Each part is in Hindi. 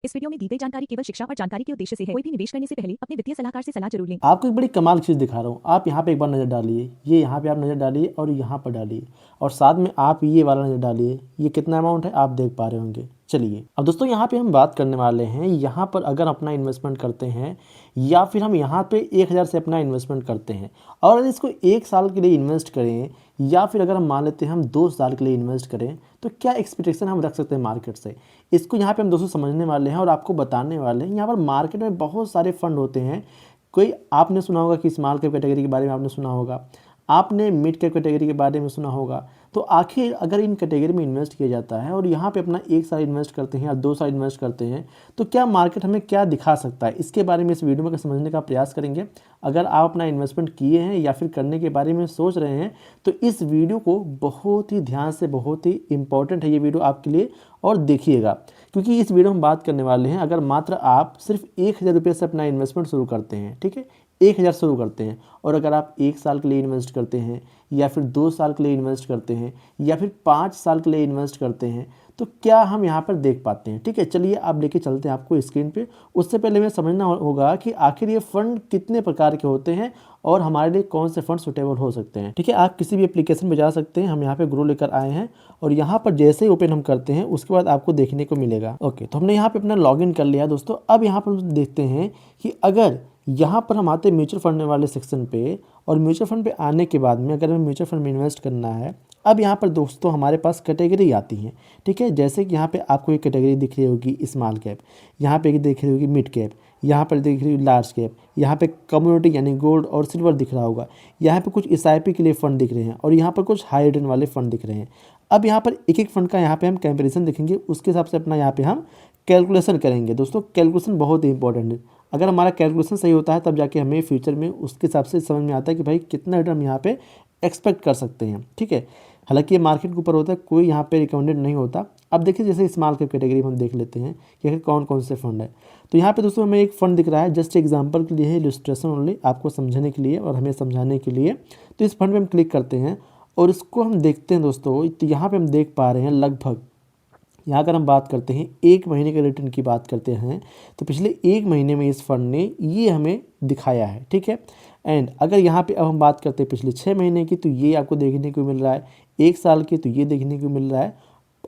इस वीडियो में दी गई जानकारी केवल शिक्षा और जानकारी के उद्देश्य से है। कोई भी निवेश करने से पहले अपने वित्तीय सलाहकार से सलाह जरूर लें। आपको एक बड़ी कमाल की चीज़ दिखा रहा हूँ। आप यहाँ पे एक बार नज़र डालिए, ये यहाँ पे आप नज़र डालिए और यहाँ पर डालिए, और साथ में आप ये वाला नज़र डालिए। ये कितना अमाउंट है आप देख पा रहे होंगे। चलिए अब दोस्तों यहाँ पे हम बात करने वाले हैं, यहाँ पर अगर अपना इन्वेस्टमेंट करते हैं या फिर हम यहाँ पे 1000 से अपना इन्वेस्टमेंट करते हैं और अगर इसको 1 साल के लिए इन्वेस्ट करें या फिर अगर हम मान लेते हैं हम 2 साल के लिए इन्वेस्ट करें, तो क्या एक्सपेक्टेशन हम रख सकते हैं मार्केट से। इसको यहाँ पे हम दोस्तों समझने वाले हैं और आपको बताने वाले हैं। यहाँ पर मार्केट में बहुत सारे फंड होते हैं। कोई आपने सुना होगा कि स्मॉल कैप कैटेगरी के बारे में आपने सुना होगा, आपने मिड कैप कैटेगरी के बारे में सुना होगा। तो आखिर अगर इन कैटेगरी में इन्वेस्ट किया जाता है और यहाँ पे अपना 1 साल इन्वेस्ट करते हैं या 2 साल इन्वेस्ट करते हैं, तो क्या मार्केट हमें क्या दिखा सकता है, इसके बारे में इस वीडियो में समझने का प्रयास करेंगे। अगर आप अपना इन्वेस्टमेंट किए हैं या फिर करने के बारे में सोच रहे हैं, तो इस वीडियो को बहुत ही ध्यान से, बहुत ही इंपॉर्टेंट है ये वीडियो आपके लिए, और देखिएगा, क्योंकि इस वीडियो में बात करने वाले हैं अगर मात्र आप सिर्फ 1000 रुपये से अपना इन्वेस्टमेंट शुरू करते हैं, ठीक है, 1000 शुरू करते हैं, और अगर आप 1 साल के लिए इन्वेस्ट करते हैं या फिर 2 साल के लिए इन्वेस्ट करते हैं या फिर 5 साल के लिए इन्वेस्ट करते हैं, तो क्या हम यहाँ पर देख पाते हैं। ठीक है, चलिए आप लेके चलते हैं आपको स्क्रीन पे। उससे पहले हमें समझना होगा कि आखिर ये फंड कितने प्रकार के होते हैं और हमारे लिए कौन से फंड सुटेबल हो सकते हैं। ठीक है, आप किसी भी एप्लीकेशन पे जा सकते हैं। हम यहाँ पे ग्रो लेकर आए हैं और यहाँ पर जैसे ही ओपन हम करते हैं उसके बाद आपको देखने को मिलेगा। ओके, तो हमने यहाँ पे अपना लॉगिन कर लिया दोस्तों। अब यहाँ पर हम देखते हैं कि अगर यहाँ पर हम आते हैं म्यूचुअल फंड वाले सेक्शन पे, और म्यूचुअल फंड पे आने के बाद में अगर हमें म्यूचुअल फंड में इन्वेस्ट करना है, अब यहाँ पर दोस्तों हमारे पास कैटेगरी आती हैं। ठीक है, जैसे कि यहाँ पे आपको एक कैटेगरी दिख रही होगी स्मॉल कैप, यहाँ पे दिख रही होगी मिड कैप, यहाँ पर दिख रही होगी लार्ज कैप, यहाँ पे कम्युनिटी यानी गोल्ड और सिल्वर दिख रहा होगा, यहाँ पे कुछ एसआईपी के लिए फ़ंड दिख रहे हैं और यहाँ पर कुछ हाई रिटर्न वाले फ़ंड दिख रहे हैं। अब यहाँ पर एक एक फ़ंड का यहाँ पे हम कंपैरिजन देखेंगे, उसके हिसाब से अपना यहाँ पे हम कैलकुलेशन करेंगे। दोस्तों कैलकुलेशन बहुत ही इंपॉर्टेंट है। अगर हमारा कैलकुलेशन सही होता है तब जाके हमें फ्यूचर में उसके हिसाब से समझ में आता है कि भाई कितना रिटर्न हम यहाँ पे एक्सपेक्ट कर सकते हैं। ठीक है, हालांकि ये मार्केट के ऊपर होता है, कोई यहाँ पे रिकमेंडेड नहीं होता। अब देखिए जैसे स्मॉल कैप कैटेगरी में हम देख लेते हैं कि आखिर कौन कौन से फंड है। तो यहाँ पे दोस्तों हमें एक फ़ंड दिख रहा है, जस्ट एग्जांपल के लिए है, इलस्ट्रेशन ओनली, आपको समझने के लिए और हमें समझाने के लिए। तो इस फंड पे हम क्लिक करते हैं और इसको हम देखते हैं दोस्तों। तो यहाँ पे हम देख पा रहे हैं लगभग, यहाँ अगर हम बात करते हैं 1 महीने के रिटर्न की बात करते हैं, तो पिछले 1 महीने में इस फंड ने ये हमें दिखाया है। ठीक है, एंड अगर यहाँ पे अब हम बात करते हैं पिछले 6 महीने की, तो ये आपको देखने को मिल रहा है, 1 साल की तो ये देखने को मिल रहा है,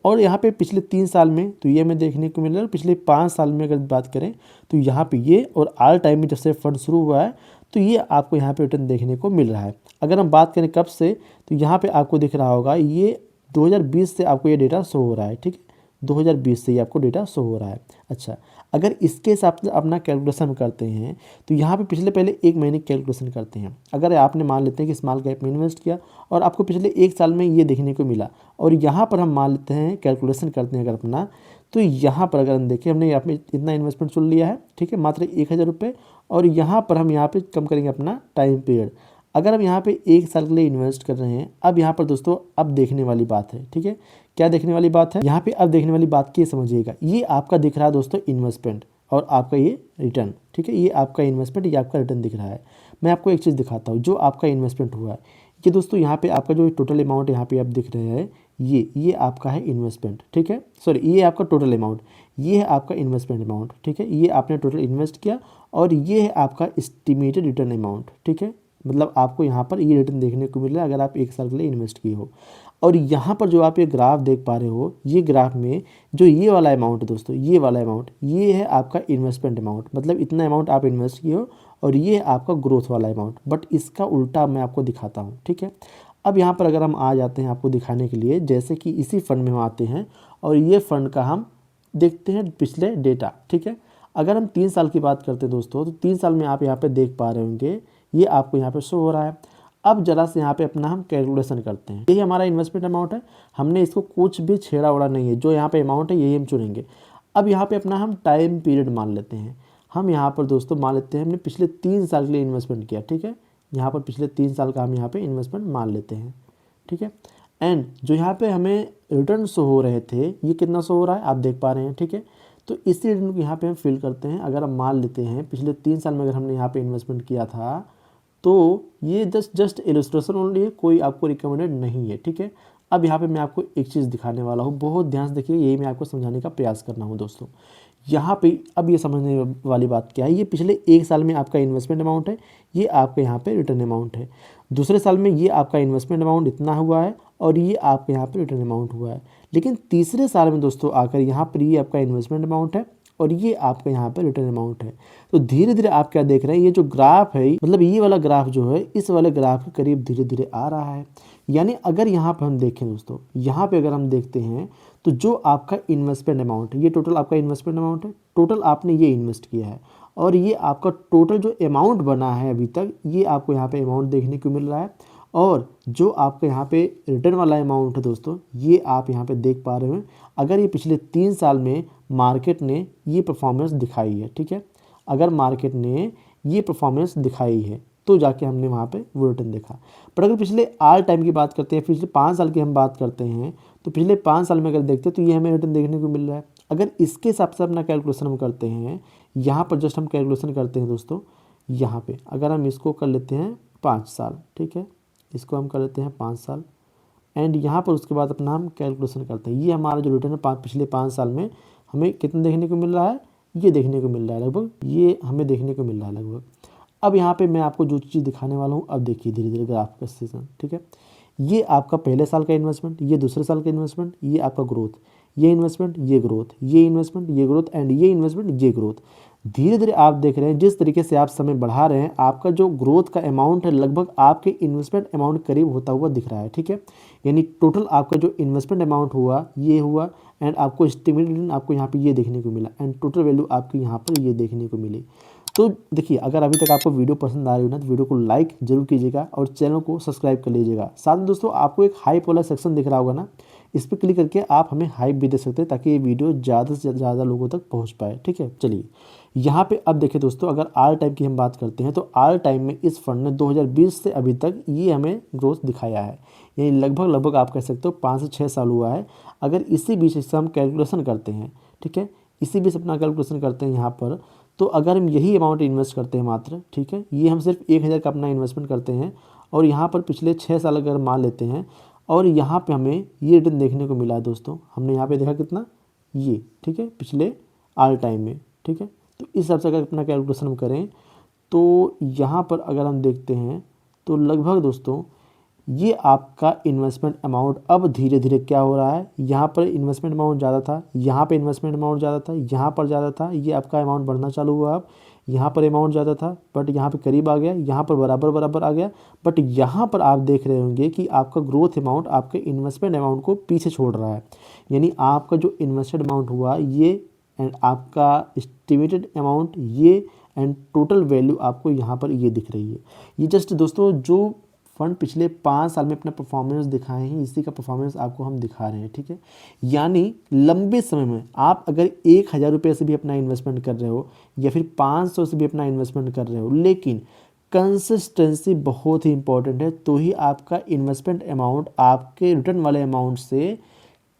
और यहाँ पे पिछले 3 साल में तो ये हमें देखने को मिल रहा है, और पिछले 5 साल में अगर बात करें तो यहाँ पे ये, और ऑल टाइम में जब से फंड शुरू हुआ है तो ये आपको यहाँ पे रिटर्न देखने को मिल रहा है। अगर हम बात करें कब से, तो यहाँ पे आपको दिख रहा होगा ये 2020 से आपको ये डेटा शो हो रहा है। ठीक है, 2020 से ही आपको डेटा शो हो रहा है। अच्छा, अगर इसके हिसाब से अपना कैलकुलेशन करते हैं तो यहाँ पे पिछले पहले 1 महीने की कैलकुलेशन करते हैं। अगर आपने मान लेते हैं कि स्मॉल कैप में इन्वेस्ट किया और आपको पिछले 1 साल में ये देखने को मिला, और यहाँ पर हम मान लेते हैं कैलकुलेशन करते हैं अगर अपना, तो यहाँ पर अगर हम देखें हमने यहाँ पे इतना इन्वेस्टमेंट चुन लिया है। ठीक है, मात्र 1000 रुपये, और यहाँ पर हम यहाँ पे कम करेंगे अपना टाइम पीरियड। अगर हम यहाँ पे 1 साल के लिए इन्वेस्ट कर रहे हैं, अब यहाँ पर दोस्तों अब देखने वाली बात है। ठीक है, क्या देखने वाली बात है यहाँ पे, अब देखने वाली बात की समझिएगा। ये आपका दिख रहा है दोस्तों इन्वेस्टमेंट, और आपका ये रिटर्न। ठीक है, ये आपका इन्वेस्टमेंट, ये आपका रिटर्न दिख रहा है। मैं आपको एक चीज़ दिखाता हूँ, जो आपका इन्वेस्टमेंट हुआ है कि दोस्तों यहाँ पे आपका जो टोटल अमाउंट यहाँ पे आप दिख रहे हैं, ये आपका है इन्वेस्टमेंट। ठीक है, सॉरी, ये आपका टोटल अमाउंट, ये है आपका इन्वेस्टमेंट अमाउंट। ठीक है, ये आपने टोटल इन्वेस्ट किया, और ये है आपका एस्टिमेटेड रिटर्न अमाउंट। ठीक है, मतलब आपको यहाँ पर ये रिटर्न देखने को मिल रहा है अगर आप 1 साल के लिए इन्वेस्ट किए हो। और यहाँ पर जो आप ये ग्राफ देख पा रहे हो, ये ग्राफ में जो ये वाला अमाउंट है दोस्तों, ये वाला अमाउंट, ये है आपका इन्वेस्टमेंट अमाउंट, मतलब इतना अमाउंट आप इन्वेस्ट किए हो, और ये है आपका ग्रोथ वाला अमाउंट। बट इसका उल्टा मैं आपको दिखाता हूँ। ठीक है, अब यहाँ पर अगर हम आ जाते हैं आपको दिखाने के लिए, जैसे कि इसी फंड में हम आते हैं और ये फंड का हम देखते हैं पिछले डेटा। ठीक है, अगर हम 3 साल की बात करते हैं दोस्तों, तो 3 साल में आप यहाँ पे देख पा रहे होंगे, ये आपको यहाँ पे शो हो रहा है। अब जरा से यहाँ पे अपना हम कैलकुलेशन करते हैं। यही हमारा इन्वेस्टमेंट अमाउंट है, हमने इसको कुछ भी छेड़ा उड़ा नहीं है, जो यहाँ पे अमाउंट है यही हम चुनेंगे। अब यहाँ पे अपना हम टाइम पीरियड मान लेते हैं। हम यहाँ पर दोस्तों मान लेते हैं हमने पिछले 3 साल के लिए इन्वेस्टमेंट किया। ठीक है, यहाँ पर पिछले 3 साल का हम यहाँ पे इन्वेस्टमेंट मान लेते हैं। ठीक है, एंड जो यहाँ पे हमें रिटर्न शो हो रहे थे, ये कितना शो हो रहा है आप देख पा रहे हैं। ठीक है, तो इसी रिटर्न को यहाँ पे हम फिल करते हैं। अगर हम मान लेते हैं पिछले 3 साल में अगर हमने यहाँ पे इन्वेस्टमेंट किया था, तो ये जस्ट इलस्ट्रेशन ओनली है, कोई आपको रिकमेंडेड नहीं है। ठीक है, अब यहाँ पे मैं आपको एक चीज़ दिखाने वाला हूँ, बहुत ध्यान से देखिए, यही मैं आपको समझाने का प्रयास कर रहा हूँ दोस्तों। यहाँ पे अब ये समझने वाली बात क्या है, ये पिछले एक साल में आपका इन्वेस्टमेंट अमाउंट है, ये आपके यहाँ पे रिटर्न अमाउंट है। दूसरे साल में ये आपका इन्वेस्टमेंट अमाउंट इतना हुआ है और ये आपके यहाँ पे रिटर्न अमाउंट हुआ है। लेकिन तीसरे साल में दोस्तों आकर यहाँ पर ये आपका इन्वेस्टमेंट अमाउंट है और ये आपका यहाँ पे रिटर्न अमाउंट है। तो धीरे धीरे आप क्या देख रहे हैं, ये जो ग्राफ है, मतलब ये वाला ग्राफ जो है इस वाले ग्राफ के करीब धीरे धीरे आ रहा है। यानी अगर यहाँ पर हम देखें दोस्तों, यहाँ पे अगर हम देखते हैं तो जो आपका इन्वेस्टमेंट अमाउंट है, ये टोटल आपका इन्वेस्टमेंट अमाउंट है, टोटल आपने ये इन्वेस्ट किया है और ये आपका टोटल जो अमाउंट बना है अभी तक, ये आपको यहाँ पे अमाउंट देखने को मिल रहा है। और जो आपका यहाँ पे रिटर्न वाला अमाउंट है दोस्तों, ये आप यहाँ पे देख पा रहे हैं। अगर ये पिछले 3 साल में मार्केट ने ये परफॉर्मेंस दिखाई है, ठीक है, अगर मार्केट ने ये परफॉर्मेंस दिखाई है तो जाके हमने वहाँ पे वो रिटर्न देखा। पर अगर पिछले ऑल टाइम की बात करते हैं, पिछले 5 साल की हम बात करते हैं, तो पिछले 5 साल में अगर देखते हैं तो ये हमें रिटर्न देखने को मिल रहा है। अगर इसके हिसाब से अपना कैलकुलेशन हम करते हैं, यहाँ पर जस्ट हम कैलकुलेशन करते हैं दोस्तों, यहाँ पे अगर हम इसको कर लेते हैं 5 साल, ठीक है, इसको हम कर लेते हैं 5 साल एंड यहाँ पर उसके बाद अपना हम कैलकुलेशन करते हैं। ये हमारा जो रिटर्न है पिछले 5 साल में हमें कितना देखने को मिल रहा है, ये देखने को मिल रहा है लगभग, ये हमें देखने को मिल रहा है लगभग। अब यहाँ पे मैं आपको जो चीज़ दिखाने वाला हूँ, अब देखिए धीरे धीरे ग्राफ का सेशन, ठीक है, ये आपका पहले साल का इन्वेस्टमेंट, ये दूसरे साल का इन्वेस्टमेंट, ये आपका ग्रोथ, ये इन्वेस्टमेंट, ये ग्रोथ, ये इन्वेस्टमेंट, ये ग्रोथ एंड ये इन्वेस्टमेंट, ये ग्रोथ। धीरे धीरे आप देख रहे हैं जिस तरीके से आप समय बढ़ा रहे हैं, आपका जो ग्रोथ का अमाउंट है लगभग आपके इन्वेस्टमेंट अमाउंट करीब होता हुआ दिख रहा है, ठीक है। यानी टोटल आपका जो इन्वेस्टमेंट अमाउंट हुआ ये हुआ एंड आपको एस्टिमेटेड रिटर्न आपको यहाँ पे ये देखने को मिला एंड टोटल वैल्यू आपकी यहाँ पर ये देखने को मिली। तो देखिए, अगर अभी तक आपको वीडियो पसंद आ रही हो ना तो वीडियो को लाइक जरूर कीजिएगा और चैनल को सब्सक्राइब कर लीजिएगा। साथ में दोस्तों आपको एक हाइप वाला सेक्शन दिख रहा होगा ना, इस पर क्लिक करके आप हमें हाइप भी दे सकते हैं ताकि ये वीडियो ज़्यादा से ज़्यादा लोगों तक पहुंच पाए, ठीक है। चलिए यहाँ पे अब देखिए दोस्तों, अगर ऑल टाइम की हम बात करते हैं तो ऑल टाइम में इस फंड ने 2020 से अभी तक ये हमें ग्रोथ दिखाया है। यानी लगभग आप कह सकते हो 5 से 6 साल हुआ है। अगर इसी बीच से हम कैलकुलेशन करते हैं, ठीक है, इसी बीच अपना कैलकुलेशन करते हैं यहाँ पर, तो अगर हम यही अमाउंट इन्वेस्ट करते हैं मात्र, ठीक है, ये हम सिर्फ 1000 का अपना इन्वेस्टमेंट करते हैं और यहाँ पर पिछले 6 साल अगर मान लेते हैं और यहाँ पे हमें ये रिटर्न देखने को मिला है दोस्तों, हमने यहाँ पे देखा कितना, ये, ठीक है, पिछले ऑल टाइम में, ठीक है। तो इस हिसाब से अगर अपना कैलकुलेशन हम करें तो यहाँ पर अगर हम देखते हैं तो लगभग दोस्तों ये आपका इन्वेस्टमेंट अमाउंट अब धीरे धीरे क्या हो रहा है, यहाँ पर इन्वेस्टमेंट अमाउंट ज़्यादा था, यहाँ पे इन्वेस्टमेंट अमाउंट ज़्यादा था, यहाँ पर ज़्यादा था, ये आपका अमाउंट बढ़ना चालू हुआ। अब यहाँ पर अमाउंट ज़्यादा था बट यहाँ पे करीब आ गया, यहाँ पर बराबर आ गया, बट यहाँ पर आप देख रहे होंगे कि आपका ग्रोथ अमाउंट आपके इन्वेस्टमेंट अमाउंट को पीछे छोड़ रहा है। यानी आपका जो इन्वेस्टेड अमाउंट हुआ ये एंड आपका एस्टिमेटेड अमाउंट ये एंड टोटल वैल्यू आपको यहाँ पर ये दिख रही है। ये जस्ट दोस्तों जो फंड पिछले 5 साल में अपना परफॉर्मेंस दिखाए हैं, इसी का परफॉर्मेंस आपको हम दिखा रहे हैं, ठीक है। यानी लंबे समय में आप अगर 1000 रुपये से भी अपना इन्वेस्टमेंट कर रहे हो या फिर 500 से भी अपना इन्वेस्टमेंट कर रहे हो, लेकिन कंसिस्टेंसी बहुत ही इंपॉर्टेंट है, तो ही आपका इन्वेस्टमेंट अमाउंट आपके रिटर्न वाले अमाउंट से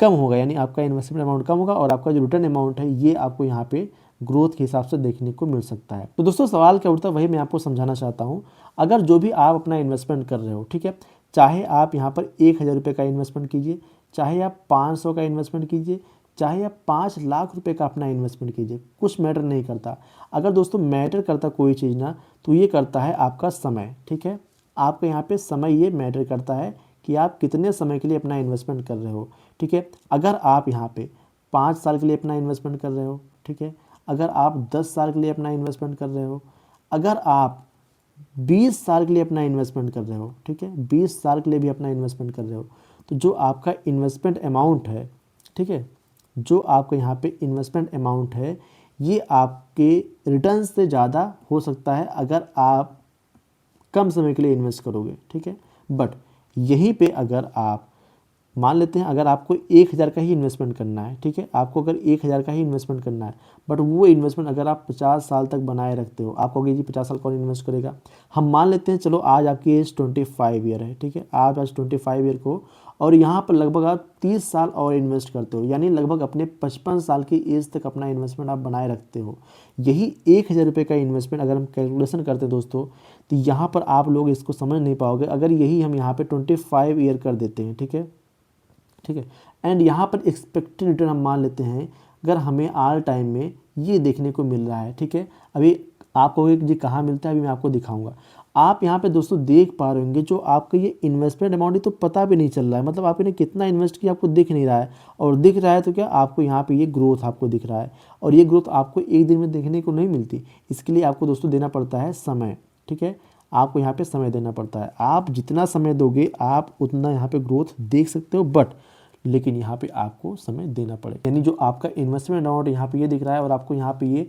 कम होगा। यानी आपका इन्वेस्टमेंट अमाउंट कम होगा और आपका जो रिटर्न अमाउंट है ये आपको यहाँ पे ग्रोथ के हिसाब से देखने को मिल सकता है। तो दोस्तों सवाल क्या उठता है वही मैं आपको समझाना चाहता हूँ। अगर जो भी आप अपना इन्वेस्टमेंट कर रहे हो, ठीक है, चाहे आप यहाँ पर 1000 रुपये का इन्वेस्टमेंट कीजिए, चाहे आप 500 का इन्वेस्टमेंट कीजिए, चाहे आप 5 लाख रुपए का अपना इन्वेस्टमेंट कीजिए, कुछ मैटर नहीं करता। अगर दोस्तों मैटर करता कोई चीज़ ना तो ये करता है आपका समय, ठीक है। आपका यहाँ पे समय ये मैटर करता है कि आप कितने समय के लिए अपना इन्वेस्टमेंट कर रहे हो, ठीक है। अगर आप यहाँ पे 5 साल के लिए अपना इन्वेस्टमेंट कर रहे हो, ठीक है, अगर आप 10 साल के लिए अपना इन्वेस्टमेंट कर रहे हो, अगर आप 20 साल के लिए अपना इन्वेस्टमेंट कर रहे हो, ठीक है, 20 साल के लिए भी अपना इन्वेस्टमेंट कर रहे हो, तो जो आपका इन्वेस्टमेंट अमाउंट है, ठीक है, जो आपका यहाँ पे इन्वेस्टमेंट अमाउंट है ये आपके रिटर्न से ज़्यादा हो सकता है अगर आप कम समय के लिए इन्वेस्ट करोगे, ठीक है। बट यहीं पे अगर आप मान लेते हैं अगर आपको 1000 का ही इन्वेस्टमेंट करना है, ठीक है, आपको अगर 1000 का ही इन्वेस्टमेंट करना है, बट वो इन्वेस्टमेंट अगर आप 50 साल तक बनाए रखते हो, आप कहोगे जी 50 साल कौन इन्वेस्ट करेगा। हम मान लेते हैं चलो आज आपकी एज 25 ईयर है, ठीक है, आप आज 25 ईयर को और यहाँ पर लगभग आप 30 साल और इन्वेस्ट करते हो, यानी लगभग अपने 55 साल की एज तक अपना इन्वेस्टमेंट आप बनाए रखते हो। यही 1000 रुपये का इन्वेस्टमेंट अगर हम कैलकुलेशन करते हैं दोस्तों तो यहाँ पर आप लोग इसको समझ नहीं पाओगे। अगर यही हम यहाँ पे 25 ईयर कर देते हैं, ठीक है, ठीक है, एंड यहाँ पर एक्सपेक्टेड रिटर्न हम मान लेते हैं अगर हमें ऑल टाइम में ये देखने को मिल रहा है। ठीक है, अभी आपको एक जी कहाँ मिलता है अभी मैं आपको दिखाऊंगा। आप यहाँ पे दोस्तों देख पा रहे होंगे जो आपका ये इन्वेस्टमेंट अमाउंट है तो पता भी नहीं चल रहा है, मतलब आपने कितना इन्वेस्ट किया आपको दिख नहीं रहा है। और दिख रहा है तो क्या आपको यहाँ पे ये ग्रोथ आपको दिख रहा है, और ये ग्रोथ आपको एक दिन में देखने को नहीं मिलती। इसके लिए आपको दोस्तों देना पड़ता है समय। ठीक है, आपको यहाँ पे समय देना पड़ता है। आप जितना समय दोगे आप उतना यहाँ पे ग्रोथ देख सकते हो, बट लेकिन यहाँ पे आपको समय देना पड़ेगा। यानी जो आपका इन्वेस्टमेंट अमाउंट यहाँ पे ये दिख रहा है और आपको यहाँ पे ये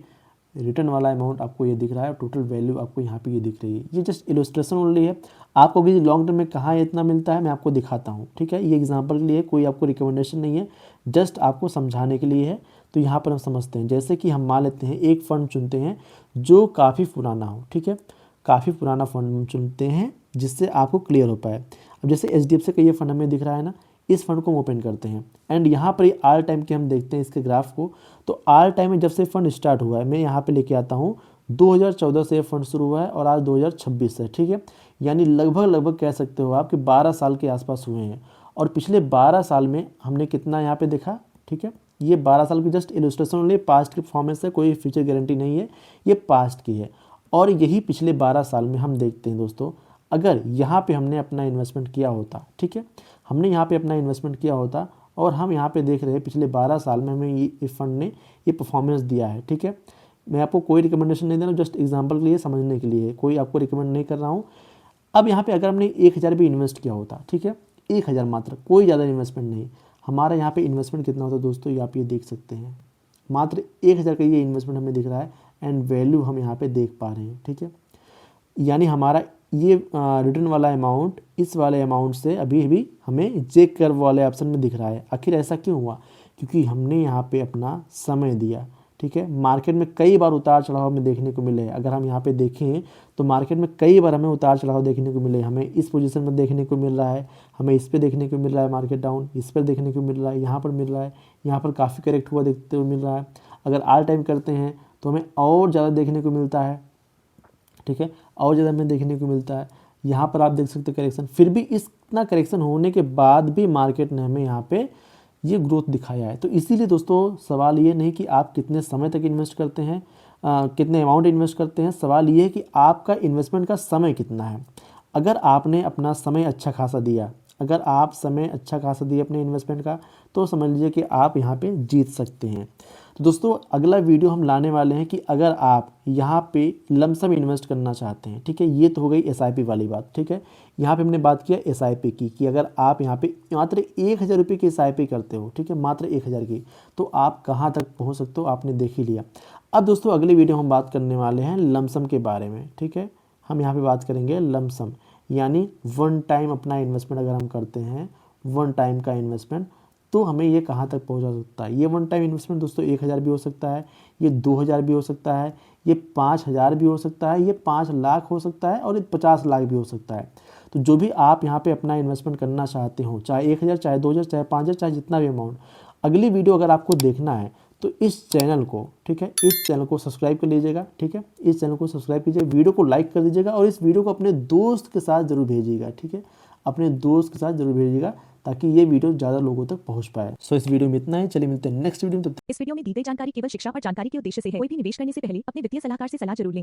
रिटर्न वाला अमाउंट आपको ये दिख रहा है, टोटल वैल्यू आपको यहाँ पे ये दिख रही है। ये जस्ट इलस्ट्रेशन ओनली है। आपको कि लॉन्ग टर्म में कहाँ इतना मिलता है मैं आपको दिखाता हूँ। ठीक है, ये एग्जांपल के लिए, कोई आपको रिकमेंडेशन नहीं है, जस्ट आपको समझाने के लिए है। तो यहाँ पर हम समझते हैं, जैसे कि हम मान लेते हैं एक फ़ंड चुनते हैं जो काफ़ी पुराना हो। ठीक है, काफ़ी पुराना फंड चुनते हैं जिससे आपको क्लियर हो पाए। अब जैसे HDFC का ये फंड हमें दिख रहा है ना, इस फंड को हम ओपन करते हैं एंड यहाँ पर ये ऑल टाइम के हम देखते हैं इसके ग्राफ को। तो ऑल टाइम में जब से फंड स्टार्ट हुआ है, मैं यहाँ पे लेके आता हूँ 2014 से ये फंड शुरू हुआ है और आज 2026 है। ठीक है, यानी लगभग कह सकते हो आप कि 12 साल के आसपास हुए हैं। और पिछले 12 साल में हमने कितना यहाँ पे देखा। ठीक है, ये 12 साल की जस्ट इलस्ट्रेशन ओनली, पास्ट की परफॉर्मेंस है, कोई फ्यूचर गारंटी नहीं है, ये पास्ट की है। और यही पिछले 12 साल में हम देखते हैं दोस्तों, अगर यहाँ पे हमने अपना इन्वेस्टमेंट किया होता, ठीक है, हमने यहाँ पे अपना इन्वेस्टमेंट किया होता और हम यहाँ पे देख रहे हैं पिछले 12 साल में हमें ये फंड ने ये परफॉर्मेंस दिया है। ठीक है, मैं आपको कोई रिकमेंडेशन नहीं दे रहा हूँ, जस्ट एग्जांपल के लिए, समझने के लिए, कोई आपको रिकमेंड नहीं कर रहा हूँ। अब यहाँ पे अगर हमने 1000 भी इन्वेस्ट किया होता, ठीक है, 1000 मात्र, कोई ज़्यादा इन्वेस्टमेंट नहीं, हमारा यहाँ पे इन्वेस्टमेंट कितना होता दोस्तों, ये आप ये देख सकते हैं, मात्र 1000 का ये इन्वेस्टमेंट हमें दिख रहा है एंड वैल्यू हम यहाँ पे देख पा रहे हैं। ठीक है, यानी हमारा ये रिटर्न वाला अमाउंट इस वाले अमाउंट से अभी भी हमें चेक कर्व वाले ऑप्शन में दिख रहा है। आखिर ऐसा क्यों हुआ, क्योंकि हमने यहाँ पे अपना समय दिया। ठीक है, मार्केट में कई बार उतार चढ़ाव हमें देखने को मिले। अगर हम यहाँ पे देखें तो मार्केट में कई बार हमें उतार चढ़ाव देखने को मिले। हमें इस पोजीशन में देखने को मिल रहा है, हमें इस पे देखने को मिल रहा है मार्केट डाउन, इस पर देखने को मिल रहा है, यहाँ पर मिल रहा है, यहाँ पर काफ़ी करेक्ट हुआ देखते हुए मिल रहा है। अगर ऑल टाइम करते हैं तो हमें और ज़्यादा देखने को मिलता है। ठीक है, और ज़्यादा हमें देखने को मिलता है। यहाँ पर आप देख सकते हैं करेक्शन, फिर भी इतना करेक्शन होने के बाद भी मार्केट ने हमें यहाँ पे ये ग्रोथ दिखाया है। तो इसीलिए दोस्तों सवाल ये नहीं कि आप कितने समय तक इन्वेस्ट करते हैं, कितने अमाउंट इन्वेस्ट करते हैं, सवाल ये है कि आपका इन्वेस्टमेंट का समय कितना है। अगर आपने अपना समय अच्छा खासा दिया, अगर आप समय अच्छा खासा दिए अपने इन्वेस्टमेंट का, तो समझ लीजिए कि आप यहाँ पे जीत सकते हैं। तो दोस्तों अगला वीडियो हम लाने वाले हैं कि अगर आप यहाँ पे लमसम इन्वेस्ट करना चाहते हैं, ठीक है, ये तो हो गई SIP वाली बात। ठीक है, यहाँ पे हमने बात किया SIP की कि अगर आप यहाँ पे मात्र 1000 रुपये की SIP करते हो, ठीक है, मात्र 1000 की, तो आप कहाँ तक पहुँच सकते हो आपने देख ही लिया। अब दोस्तों अगले वीडियो हम बात करने वाले हैं लमसम के बारे में। ठीक है, हम यहाँ पे बात करेंगे लमसम, यानी वन टाइम अपना इन्वेस्टमेंट अगर हम करते हैं, वन टाइम का इन्वेस्टमेंट, तो हमें ये कहाँ तक पहुँचा सकता है। ये वन टाइम इन्वेस्टमेंट दोस्तों 1000 भी हो सकता है, ये 2000 भी हो सकता है, ये 5000 भी हो सकता है, ये 5 लाख हो सकता है और ये 50 लाख भी हो सकता है। तो जो भी आप यहाँ पे अपना इन्वेस्टमेंट करना चाहते हो, चाहे 1000, चाहे 2000, चाहे 5000, चाहे जितना भी अमाउंट, अगली वीडियो अगर आपको देखना है तो इस चैनल को, ठीक है, इस चैनल को सब्सक्राइब कर लीजिएगा। ठीक है, इस चैनल को सब्सक्राइब कीजिए, वीडियो को लाइक कर दीजिएगा और इस वीडियो को अपने दोस्त के साथ जरूर भेजिएगा। ठीक है, अपने दोस्त के साथ जरूर भेजिएगा ताकि ये वीडियो ज़्यादा लोगों तक पहुंच पाए। सो इस वीडियो में इतना ही, चलिए मिलते हैं नेक्स्ट वीडियो में। इस वीडियो में दी गई जानकारी केवल शिक्षा और जानकारी के उद्देश्य से है। कोई भी निवेश करने से पहले अपने वित्तीय सलाहकार से सलाह जरूर लें।